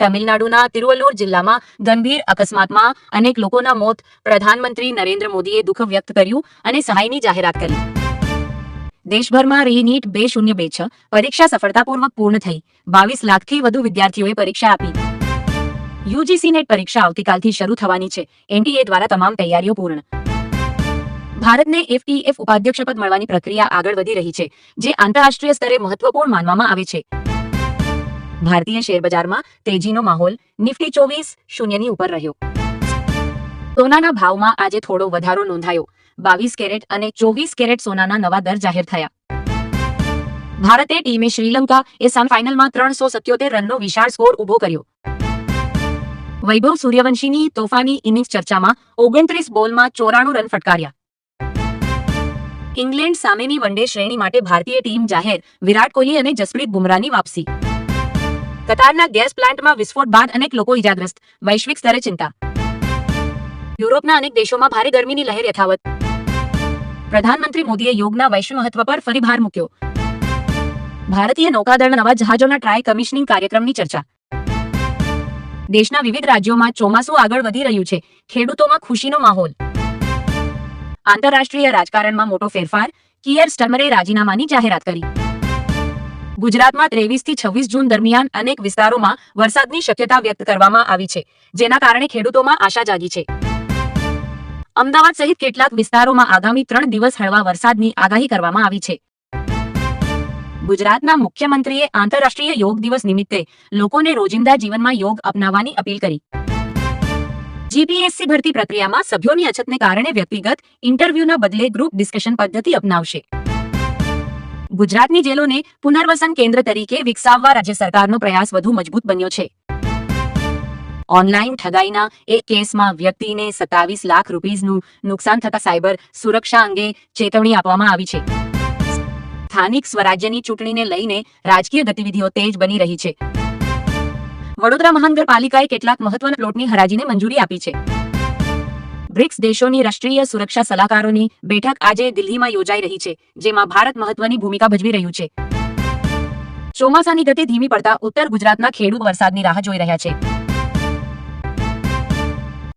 તમિલનાડુના તિરુવલ્લુર જિલ્લામાં ગંભીર અકસ્માતમાં અનેક લોકોના મોત. પ્રધાનમંત્રી નરેન્દ્ર મોદીએ દુઃખ વ્યક્ત કર્યું અને સહાયની જાહેરાત કરી. દેશભરમાં રીનીટ 2026 પરીક્ષા સફળતાપૂર્વક પૂર્ણ થઈ. 22 લાખથી વધુ વિદ્યાર્થીઓએ પરીક્ષા આપી. યુજીસી નેટ પરીક્ષા આવતીકાલથી શરૂ થવાની છે. એનટીએ દ્વારા તમામ તૈયારીઓ પૂર્ણ. ભારતને એફટીએફ ઉપાધ્યક્ષપદ મળવાની પ્રક્રિયા આગળ વધી રહી છે, જે આંતરરાષ્ટ્રીય સ્તરે મહત્વપૂર્ણ માનવામાં આવે છે. ભારતીય શેરબજારમાં તેજીનો માહોલ. નિફ્ટી 24.0 ઉપર રહ્યો. સોનાના ભાવમાં આજે થોડો વધારો નોંધાયો. 22 કેરેટ અને 24 કેરેટ સોનાના નવા દર જાહેર થયા. ભારતે ટીમે શ્રીલંકા સેમીફાઇનલમાં 377 રનનો વિશાળ સ્કોર ઉભો કર્યો. વૈભવ સૂર્યવંશીની તોફાની ઇનિંગ્સ ચર્ચામાં. 29 બોલમાં 94 રન ફટકાર્યા. ઇંગ્લેન્ડ સામેની વનડે શ્રેણી માટે ભારતીય ટીમ જાહેર. વિરાટ કોહલી અને જસપ્રીત બુમરાહની વાપસી. કતારના ગેસ પ્લાન્ટમાં વિસ્ફોટ બાદ અનેક લોકો ઇજાગ્રસ્ત. વૈશ્વિક સ્તરે ચિંતા. યુરોપના અનેક દેશોમાં ભારે ગરમીની લહેર યથાવત. પ્રધાનમંત્રી મોદીએ યોગના વૈશ્વિક મહત્વ પર ફરી ભાર મૂક્યો. ભારતીય નૌકાદળના નવા જહાજોના ટ્રાય કમિશનિંગ કાર્યક્રમની ચર્ચા. દેશના વિવિધ રાજ્યોમાં ચોમાસું આગળ વધી રહ્યું છે. ખેડૂતોમાં ખુશીનો માહોલ. આંતરરાષ્ટ્રીય રાજકારણમાં મોટો ફેરફાર. કિયર સ્ટાર્મરે રાજીનામાની જાહેરાત કરી. ગુજરાતમાં 23 થી 26 જૂન દરમિયાન અનેક વિસ્તારોમાં વરસાદની શક્યતા વ્યક્ત કરવામાં આવી છે, જેના કારણે ખેડૂતોમાં આશા જાગી છે. અમદાવાદ સહિત કેટલાક વિસ્તારોમાં આગામી 3 દિવસ હળવા વરસાદની આગાહી કરવામાં આવી છે. ગુજરાતના મુખ્યમંત્રીએ આંતરરાષ્ટ્રીય યોગ દિવસ નિમિત્તે લોકોને રોજિંદા જીવનમાં યોગ અપનાવવાની અપીલ કરી. જીપીએસસી ભરતી પ્રક્રિયામાં સભ્યોની અછતને કારણે વ્યક્તિગત ઇન્ટરવ્યુના બદલે ગ્રુપ ડિસ્કશન પદ્ધતિ અપનાવશે. ગુજરાતની જેલોને પુનર્વસન કેન્દ્ર તરીકે વિકસાવવા રાજ્ય સરકારનો પ્રયાસ વધુ મજબૂત બન્યો છે. ઓનલાઈન ઠગાઈના એક કેસમાં વ્યક્તિને 27 લાખ રૂપિયાનું નુકસાન થતા સાયબર સુરક્ષા અંગે ચેતવણી આપવામાં આવી છે. સ્થાનિક સ્વરાજ્યની ચૂંટણીને લઈને રાજકીય ગતિવિધિઓ તેજ બની રહી છે. વડોદરા મહાનગરપાલિકાએ કેટલાક મહત્વના પ્લોટની હરાજીને મંજૂરી આપી છે. બ્રિક્સ દેશોની રાષ્ટ્રીય સુરક્ષા સલાહકારોની બેઠક આજે દિલ્હીમાં યોજાઈ રહી છે, જેમાં ભારત મહત્વની ભૂમિકા ભજવી રહ્યું છે. ચોમાસાની ગતિ ધીમી પડતા ઉત્તર ગુજરાતના ખેડૂત વરસાદની રાહ જોઈ રહ્યા છે.